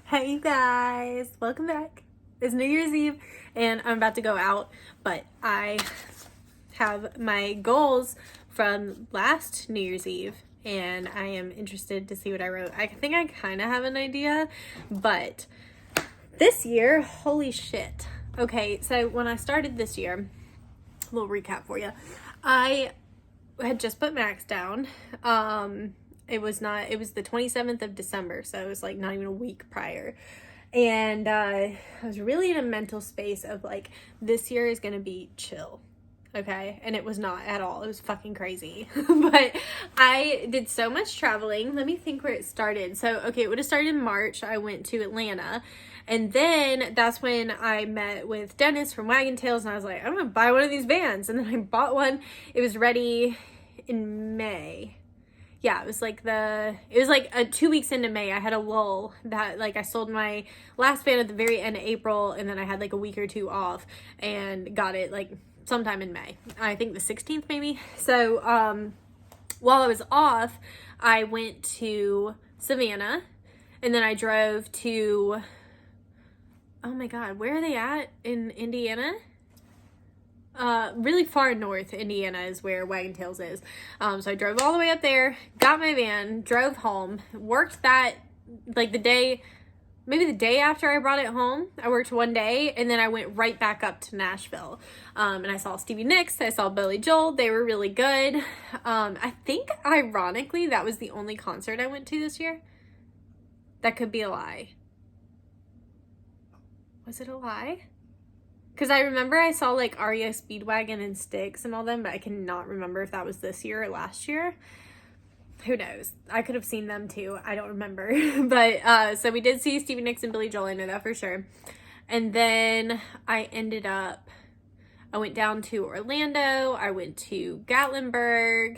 Hey guys, welcome back. It's New Year's Eve and I'm about to go out, but I have my goals from last New Year's Eve and I am interested to see what I wrote. I think I kind of have an idea, but this year, holy shit. Okay, so when I started this year, a little recap for you. I had just put Max down. It was the 27th of December, so it was like not even a week prior. And I was really in a mental space of like, this year is gonna be chill. Okay, and it was not at all. It was fucking crazy. But I did so much traveling. Let me think where it started. So, okay, it would have started in March. I went to Atlanta. And then that's when I met with Dennis from Wagon Tails, and I was like, I'm gonna buy one of these vans. And then I bought one. It was ready in May. Yeah, it was like 2 weeks into May. I had a lull that like I sold my last van at the very end of April, and then I had like a week or two off and got it like sometime in May. I think the 16th maybe. So while I was off, I went to Savannah, and then I drove to, oh my God, where are they at in Indiana? Really far north Indiana is where Wagon Tails is. So I drove all the way up there, got my van, drove home, worked that like the day after I brought it home. I worked one day and then I went right back up to Nashville. And I saw Stevie Nicks, I saw Billy Joel. They were really good. I think ironically that was the only concert I went to this year. That could be a lie. Was it a lie? Because I remember I saw like REO Speedwagon and Styx and all them, but I cannot remember if that was this year or last year. Who knows? I could have seen them too. I don't remember. But so we did see Stevie Nicks and Billy Joel. I know that for sure. And then I went down to Orlando. I went to Gatlinburg.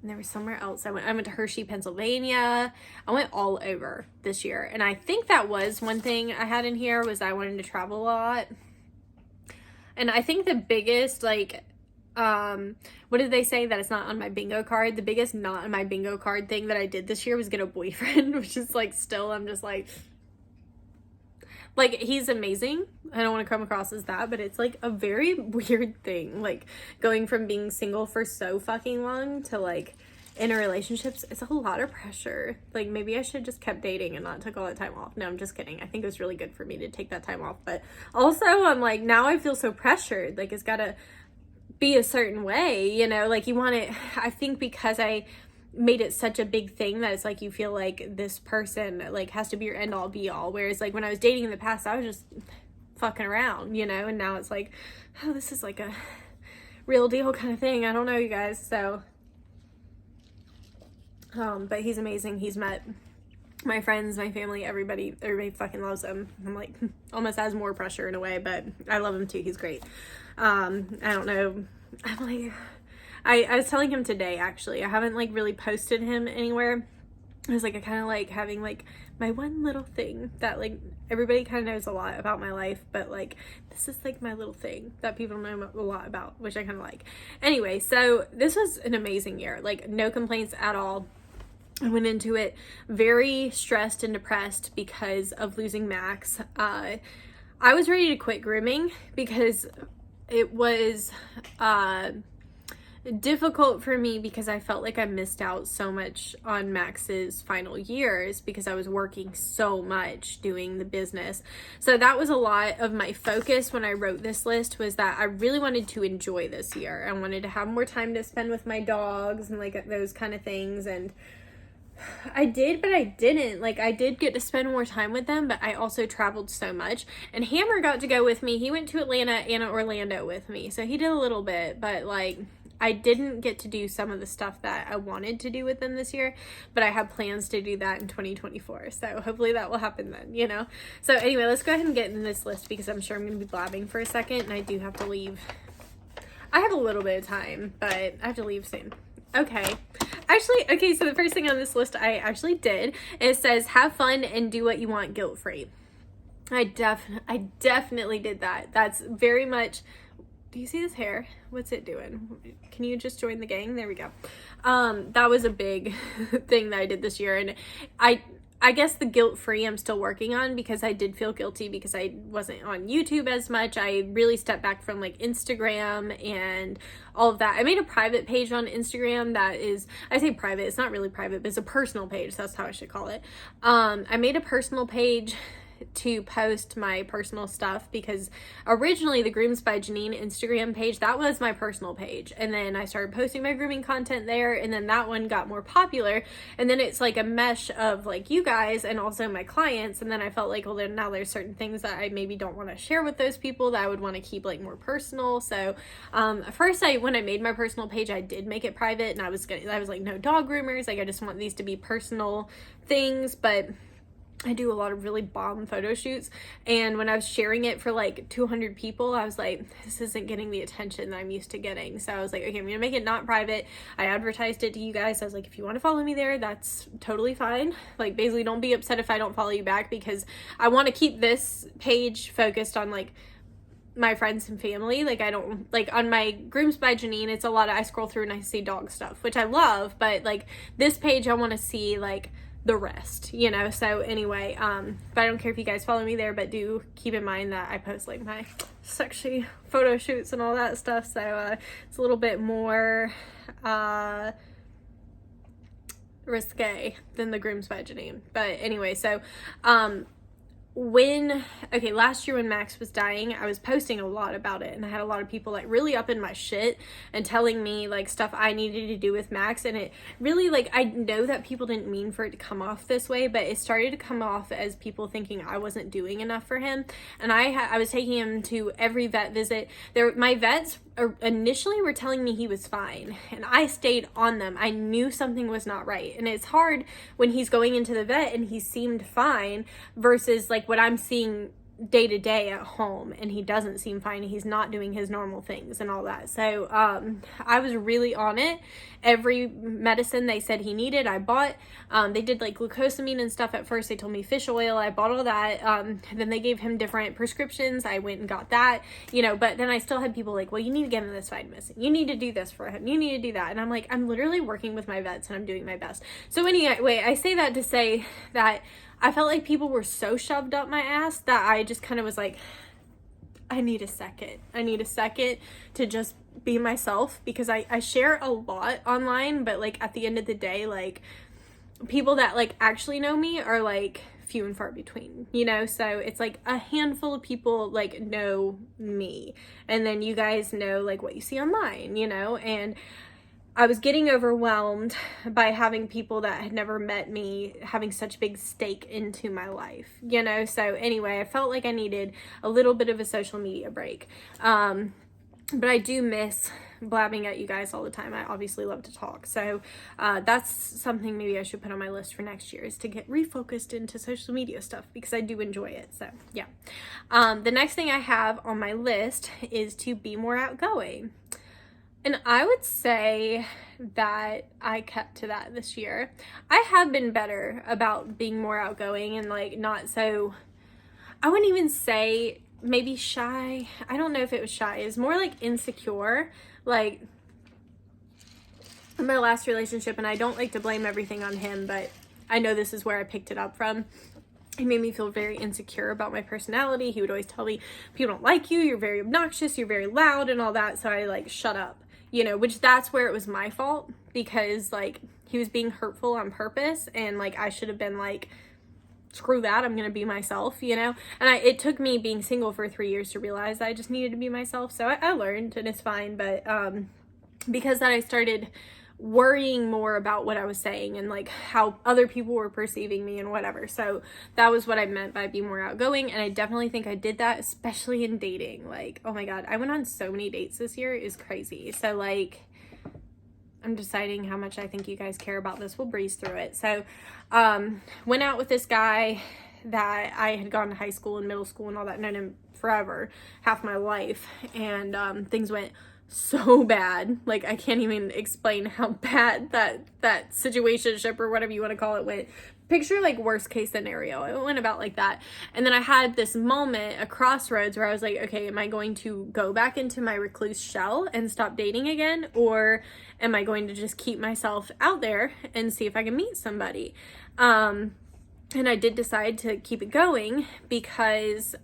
And there was somewhere else I went to Hershey, Pennsylvania. I went all over this year. And I think that was one thing I had in here was I wanted to travel a lot. And I think the biggest, like, what did they say that it's not on my bingo card? The biggest not on my bingo card thing that I did this year was get a boyfriend, which is like still, I'm just like, he's amazing. I don't want to come across as that, but it's like a very weird thing. Like going from being single for so fucking long to like in a relationships, it's a lot of pressure. Like maybe I should just kept dating and not took all that time off. No, I'm just kidding. I think it was really good for me to take that time off. But also I'm like, now I feel so pressured. Like it's gotta be a certain way, you know, like you want it. I think because I made it such a big thing that it's like you feel like this person like has to be your end all be all, whereas like when I was dating in the past I was just fucking around, you know, and now it's like, oh, this is like a real deal kind of thing. I don't know, you guys. So but he's amazing. He's met my friends, my family, everybody fucking loves him. I'm like almost has more pressure in a way, but I love him too. He's great. I don't know, I'm like, I was telling him today, actually, I haven't like really posted him anywhere. I was like, I kind of like having like my one little thing that like everybody kind of knows a lot about my life, but like this is like my little thing that people know a lot about, which I kind of like. Anyway, so this was an amazing year, like no complaints at all. I went into it very stressed and depressed because of losing Max. I was ready to quit grooming because it was difficult for me because I felt like I missed out so much on Max's final years because I was working so much doing the business. So that was a lot of my focus when I wrote this list, was that I really wanted to enjoy this year. I wanted to have more time to spend with my dogs and like those kind of things. And I did, but I didn't. Like, I did get to spend more time with them, but I also traveled so much. And Hammer got to go with me. He went to Atlanta and Orlando with me. So he did a little bit, but like, I didn't get to do some of the stuff that I wanted to do with them this year, but I have plans to do that in 2024. So hopefully that will happen then, you know? So anyway, let's go ahead and get in this list because I'm sure I'm going to be blabbing for a second and I do have to leave. I have a little bit of time, but I have to leave soon. Okay. Actually, okay, so the first thing on this list I actually did, it says have fun and do what you want guilt-free. I definitely did that. That's very much, do you see this hair? What's it doing? Can you just join the gang? There we go. That was a big thing that I did this year, and I guess the guilt-free I'm still working on, because I did feel guilty because I wasn't on YouTube as much. I really stepped back from like Instagram and all of that. I made a private page on Instagram that is, I say private, it's not really private, but it's a personal page. That's how I should call it. I made a personal page to post my personal stuff, because originally the Grooms by Janine Instagram page, that was my personal page, and then I started posting my grooming content there, and then that one got more popular, and then it's like a mesh of like you guys and also my clients, and then I felt like, well, then now there's certain things that I maybe don't want to share with those people that I would want to keep like more personal. So at first, when I made my personal page, I did make it private, and I was like, no dog groomers, like I just want these to be personal things. But I do a lot of really bomb photo shoots, and when I was sharing it for like 200 people, I was like, this isn't getting the attention that I'm used to getting. So I was like, okay, I'm gonna make it not private. I advertised it to you guys. I was like, if you want to follow me there, that's totally fine. Like, basically, don't be upset if I don't follow you back, because I want to keep this page focused on like my friends and family. Like, I don't, like, on my Grooms by Janine, it's a lot of, I scroll through and I see dog stuff, which I love, but like this page, I want to see like the rest, you know. So anyway, but I don't care if you guys follow me there, but do keep in mind that I post like my sexy photo shoots and all that stuff, so it's a little bit more risque than the Grooms by Janine. But anyway, so last year when Max was dying, I was posting a lot about it, and I had a lot of people like really up in my shit and telling me like stuff I needed to do with Max, and it really, like, I know that people didn't mean for it to come off this way, but it started to come off as people thinking I wasn't doing enough for him. And I was taking him to every vet visit. My vets initially were telling me he was fine, and I stayed on them. I knew something was not right, and it's hard when he's going into the vet and he seemed fine versus like what I'm seeing day to day at home, and he doesn't seem fine. He's not doing his normal things and all that. So I was really on it. Every medicine they said he needed, I bought. They did like glucosamine and stuff at first. They told me fish oil. I bought all that. Then they gave him different prescriptions. I went and got that, you know, but then I still had people like, well, you need to give him this vitamin. You need to do this for him. You need to do that. And I'm like, I'm literally working with my vets and I'm doing my best. So anyway, I say that to say that I felt like people were so shoved up my ass that I just kind of was like, I need a second. I need a second to just be myself, because I share a lot online, but like at the end of the day, like people that like actually know me are like few and far between, you know. So it's like a handful of people like know me, and then you guys know like what you see online, you know. And I was getting overwhelmed by having people that had never met me having such big stake into my life, you know. So anyway, I felt like I needed a little bit of a social media break. But I do miss blabbing at you guys all the time. I obviously love to talk. So that's something maybe I should put on my list for next year, is to get refocused into social media stuff, because I do enjoy it. So yeah. The next thing I have on my list is to be more outgoing. And I would say that I kept to that this year. I have been better about being more outgoing and like not so, I wouldn't even say maybe shy. I don't know if it was shy. It was more like insecure. Like in my last relationship, and I don't like to blame everything on him, but I know this is where I picked it up from. It made me feel very insecure about my personality. He would always tell me, people don't like you, you're very obnoxious, you're very loud and all that. So I like shut up, you know, which that's where it was my fault, because like he was being hurtful on purpose, and like I should have been like, screw that, I'm gonna be myself, you know. And it took me being single for 3 years to realize that I just needed to be myself. So I learned, and it's fine. But because then I started worrying more about what I was saying and like how other people were perceiving me and whatever. So that was what I meant by being more outgoing, and I definitely think I did that, especially in dating. Like, oh my god, I went on so many dates this year, it was crazy. So like, I'm deciding how much I think you guys care about this. We'll breeze through it. So went out with this guy that I had gone to high school and middle school and all that, known him forever, half my life, and things went so bad. Like, I can't even explain how bad that situationship or whatever you want to call it went. Picture like worst case scenario. It went about like that. And then I had this moment, a crossroads, where I was like, okay, am I going to go back into my recluse shell and stop dating again? Or am I going to just keep myself out there and see if I can meet somebody? And I did decide to keep it going because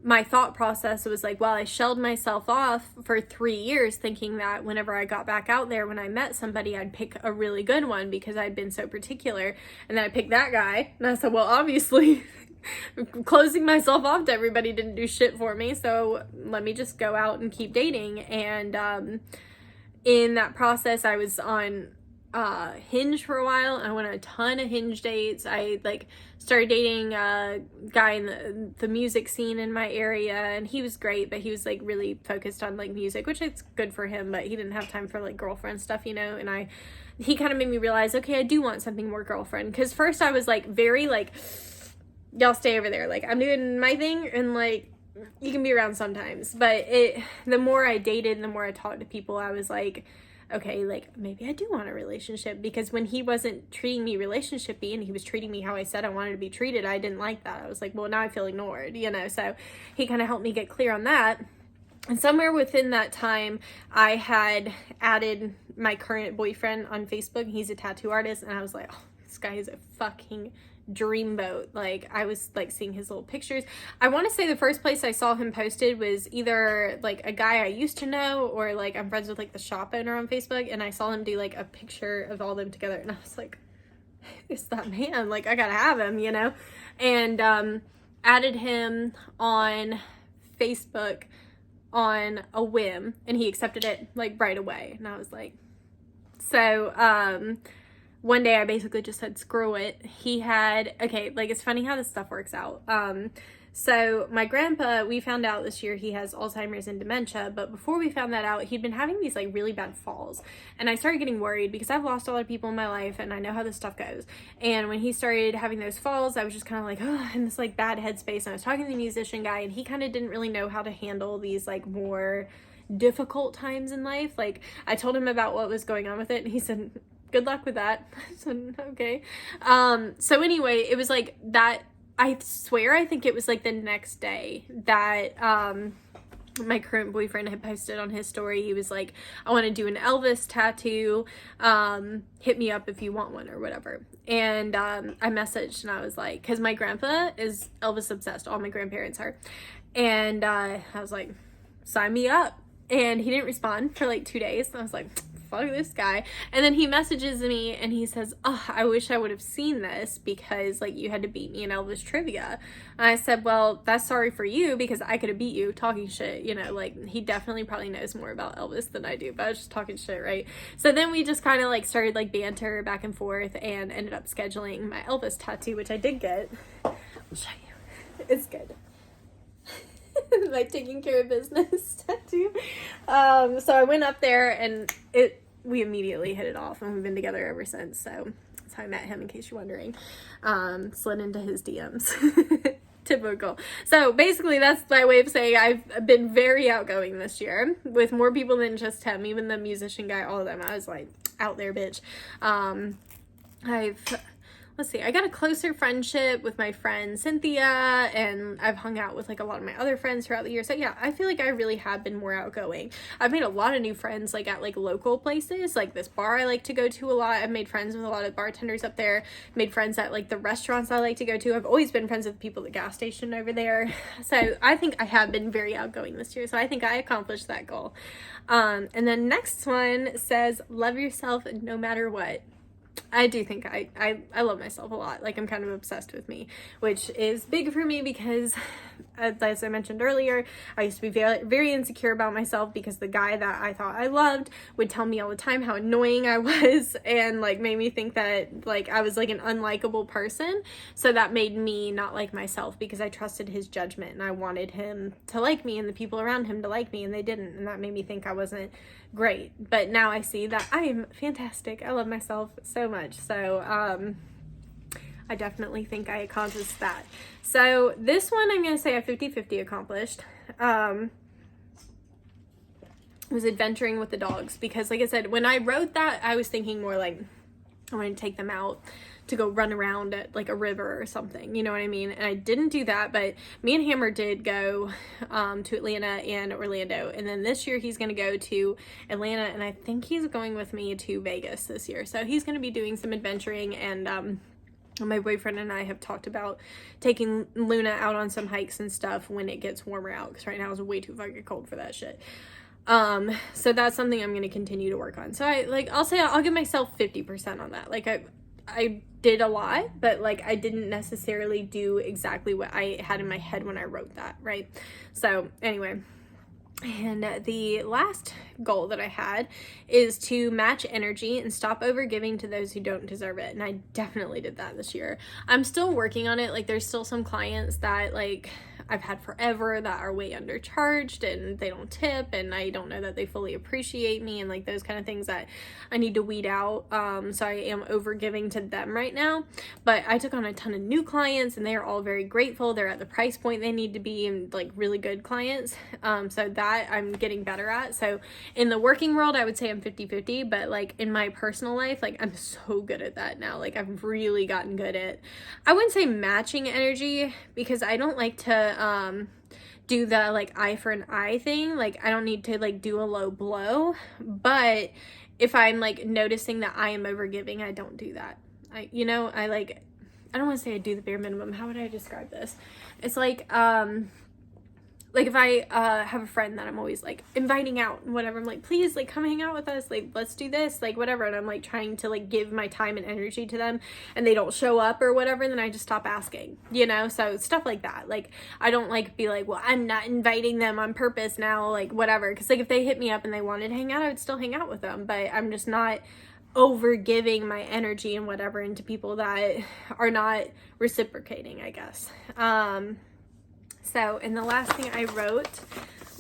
my thought process was like, well, I shelled myself off for 3 years thinking that whenever I got back out there, when I met somebody, I'd pick a really good one because I'd been so particular. And then I picked that guy. And I said, well, obviously closing myself off to everybody didn't do shit for me. So let me just go out and keep dating. And in that process, I was on Hinge for a while. I went on a ton of Hinge dates. I like started dating a guy in the music scene in my area, and he was great, but he was like really focused on like music, which is good for him, but he didn't have time for like girlfriend stuff, you know. And he kind of made me realize, okay, I do want something more girlfriend, because first I was like very like, y'all stay over there, like I'm doing my thing, and like you can be around sometimes. But the more I dated, the more I talked to people, I was like, okay, like maybe I do want a relationship, because when he wasn't treating me relationshipy and he was treating me how I said I wanted to be treated, I didn't like that. I was like, well, now I feel ignored, you know. So he kind of helped me get clear on that. And somewhere within that time, I had added my current boyfriend on Facebook. He's a tattoo artist, and I was like, oh, this guy is a fucking dreamboat. Like, I was like seeing his little pictures. I want to say the first place I saw him posted was either like a guy I used to know, or like I'm friends with like the shop owner on Facebook, and I saw him do like a picture of all them together, and I was like, it's that man, like I gotta have him, you know. And added him on Facebook on a whim, and he accepted it like right away, and I was like, so one day I basically just said, screw it. He had, okay, like it's funny how this stuff works out. So my grandpa, we found out this year he has Alzheimer's and dementia, but before we found that out, he'd been having these like really bad falls. And I started getting worried because I've lost a lot of people in my life and I know how this stuff goes. And when he started having those falls, I was just kind of like, oh, in this like bad headspace. And I was talking to the musician guy, and he kind of didn't really know how to handle these like more difficult times in life. Like I told him about what was going on with it, and he said, good luck with that. I said, okay. So anyway, it was like that. I swear, I think it was like the next day that my current boyfriend had posted on his story. He was like, I want to do an Elvis tattoo. Hit me up if you want one or whatever. And I messaged, and I was like, because my grandpa is Elvis obsessed. All my grandparents are. And I was like, sign me up. And he didn't respond for like 2 days. And I was like, fuck this guy. And then he messages me and he says, oh, I wish I would have seen this because like you had to beat me in Elvis trivia. And I said, well, that's sorry for you, because I could have beat you talking shit, you know. Like he definitely probably knows more about Elvis than I do, but I was just talking shit, right? So then we just kind of like started like banter back and forth and ended up scheduling my Elvis tattoo, which I did get. I'll show you. It's good. My taking care of business tattoo. So I went up there, and we immediately hit it off, and we've been together ever since. So that's how I met him, in case you're wondering. Slid into his DMs. Typical. So basically that's my way of saying I've been very outgoing this year with more people than just him. Even the musician guy, all of them, I was like, out there, bitch. Let's see, I got a closer friendship with my friend Cynthia, and I've hung out with like a lot of my other friends throughout the year. So yeah, I feel like I really have been more outgoing. I've made a lot of new friends like at like local places, like this bar I like to go to a lot. I've made friends with a lot of bartenders up there, made friends at like the restaurants I like to go to. I've always been friends with people at the gas station over there. So I think I have been very outgoing this year. So I think I accomplished that goal. And then next one says, love yourself no matter what. I do think I love myself a lot. Like, I'm kind of obsessed with me, which is big for me because, as I mentioned earlier, I used to be very, very insecure about myself because the guy that I thought I loved would tell me all the time how annoying I was, and like made me think that like I was like an unlikable person. So that made me not like myself because I trusted his judgment and I wanted him to like me and the people around him to like me, and they didn't, and that made me think I wasn't great. But now I see that I am fantastic. I love myself so much. So I definitely think I accomplished that. So this one I'm gonna say I 50-50 accomplished. Was adventuring with the dogs, because like I said, when I wrote that, I was thinking more like I want to take them out to go run around at like a river or something, you know what I mean? And I didn't do that, but me and Hammer did go to Atlanta and Orlando, and then this year he's going to go to Atlanta, and I think he's going with me to Vegas this year. So he's going to be doing some adventuring, and My boyfriend and I have talked about taking Luna out on some hikes and stuff when it gets warmer out, because right now it's way too fucking cold for that shit. So that's something I'm going to continue to work on. So I'll say I'll give myself 50% on that. Like I did a lot, but like I didn't necessarily do exactly what I had in my head when I wrote that, right? So anyway, and the last goal that I had is to match energy and stop over giving to those who don't deserve it. And I definitely did that this year. I'm still working on it. Like, there's still some clients that like I've had forever that are way undercharged and they don't tip, and I don't know that they fully appreciate me, and like those kind of things that I need to weed out. So I am over giving to them right now, but I took on a ton of new clients and they are all very grateful. They're at the price point they need to be, and like really good clients. So that I'm getting better at. So in the working world, I would say I'm 50-50, but like in my personal life, like I'm so good at that now. Like I've really gotten good at, I wouldn't say matching energy, because I don't like to do the like eye for an eye thing. Like I don't need to like do a low blow, but if I'm like noticing that I am overgiving, I don't do that. I don't want to say I do the bare minimum. How would I describe this? It's like if I have a friend that I'm always like inviting out and whatever, I'm like, please like come hang out with us, like let's do this, like whatever, and I'm like trying to like give my time and energy to them, and they don't show up or whatever, and then I just stop asking, so stuff like that. Like I don't like be like, well, I'm not inviting them on purpose now, like whatever, because like if they hit me up and they wanted to hang out, I would still hang out with them, but I'm just not over giving my energy and whatever into people that are not reciprocating, I guess. So, and the last thing I wrote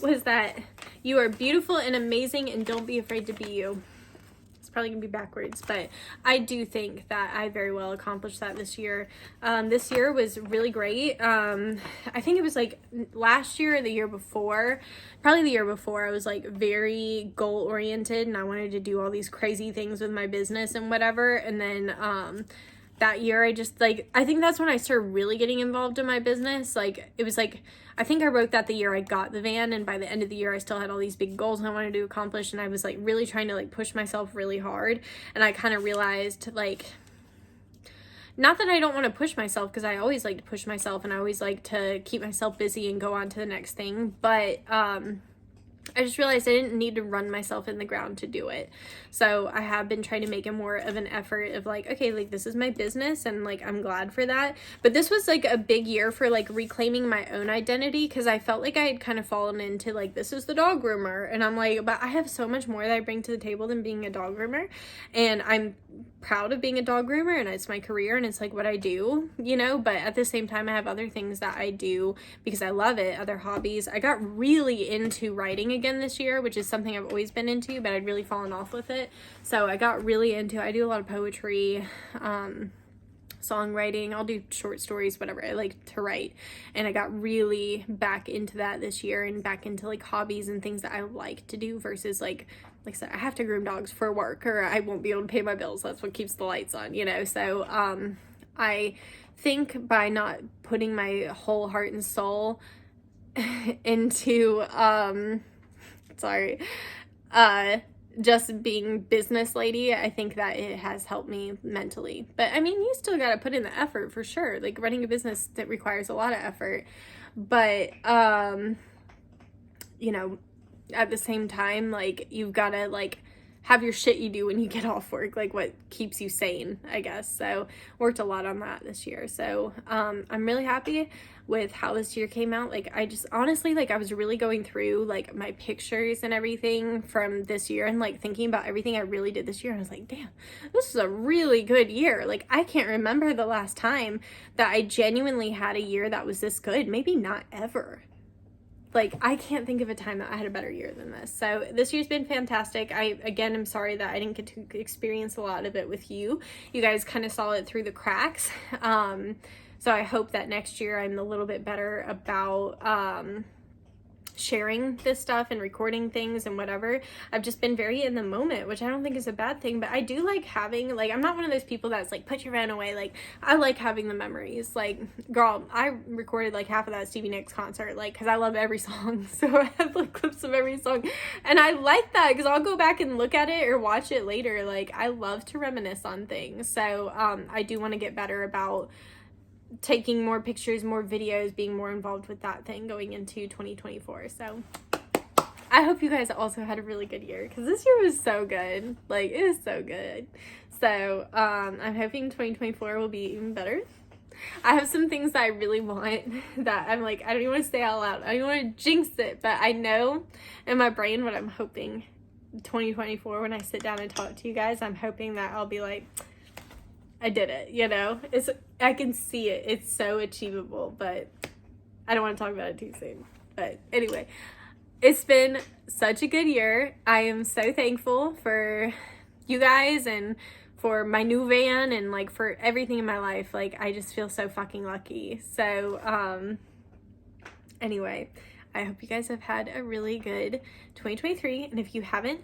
was that you are beautiful and amazing, and don't be afraid to be you. It's probably gonna be backwards, but I do think that I very well accomplished that this year. This year was really great. I think it was like last year or the year before, probably the year before, I was like very goal oriented and I wanted to do all these crazy things with my business and whatever. And then, that year I just like, I think that's when I started really getting involved in my business. Like it was like, I think I wrote that the year I got the van, and by the end of the year I still had all these big goals I wanted to accomplish, and I was like really trying to like push myself really hard. And I kind of realized like, not that I don't want to push myself, because I always like to push myself and I always like to keep myself busy and go on to the next thing, but I just realized I didn't need to run myself in the ground to do it. So I have been trying to make it more of an effort of like, okay, like this is my business, and like I'm glad for that. But this was like a big year for like reclaiming my own identity, because I felt like I had kind of fallen into like, this is the dog groomer, and I'm like, but I have so much more that I bring to the table than being a dog groomer, and I'm proud of being a dog groomer, and it's my career and it's like what I do, but at the same time I have other things that I do because I love it, other hobbies. I got really into writing again this year, which is something I've always been into, but I'd really fallen off with it. So I got really into, I do a lot of poetry, songwriting, I'll do short stories, whatever. I like to write, and I got really back into that this year, and back into like hobbies and things that I like to do versus like I said, I have to groom dogs for work or I won't be able to pay my bills. That's what keeps the lights on, so I think by not putting my whole heart and soul into just being business lady, I think that it has helped me mentally. But I mean, you still got to put in the effort for sure. Like running a business that requires a lot of effort, but at the same time, like you've got to like have your shit you do when you get off work, like what keeps you sane, I guess. So worked a lot on that this year. So I'm really happy with how this year came out. Like I just honestly, like I was really going through like my pictures and everything from this year and like thinking about everything I really did this year. And I was like, damn, this is a really good year. Like I can't remember the last time that I genuinely had a year that was this good. Maybe not ever. Like, I can't think of a time that I had a better year than this. So this year's been fantastic. I, again, am sorry that I didn't get to experience a lot of it with you. You guys kind of saw it through the cracks. So I hope that next year I'm a little bit better about sharing this stuff and recording things and whatever. I've just been very in the moment, which I don't think is a bad thing, but I do like having, like, I'm not one of those people that's like, put your phone away. Like, I like having the memories. Like, girl, I recorded like half of that Stevie Nicks concert, like, because I love every song, so I have like clips of every song, and I like that because I'll go back and look at it or watch it later. Like, I love to reminisce on things, so I do want to get better about taking more pictures, more videos, being more involved with that thing going into 2024. So I hope you guys also had a really good year, because this year was so good. Like, it was so good. So I'm hoping 2024 will be even better. I have some things that I really want that I'm like, I don't even want to say out loud. I don't even want to jinx it, but I know in my brain what I'm hoping 2024, when I sit down and talk to you guys, I'm hoping that I'll be like, I did it, you know? I can see it. It's so achievable, but I don't want to talk about it too soon. But anyway, it's been such a good year. I am so thankful for you guys and for my new van and like for everything in my life. Like, I just feel so fucking lucky. So, anyway, I hope you guys have had a really good 2023. And if you haven't,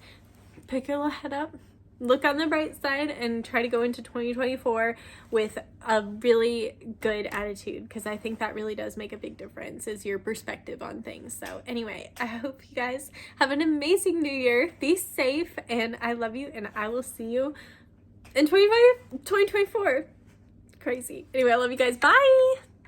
pick your little head up, look on the bright side, and try to go into 2024 with a really good attitude, because I think that really does make a big difference, is your perspective on things. So anyway, I hope you guys have an amazing new year. Be safe, and I love you, and I will see you in 2024. Crazy. Anyway, I love you guys. Bye.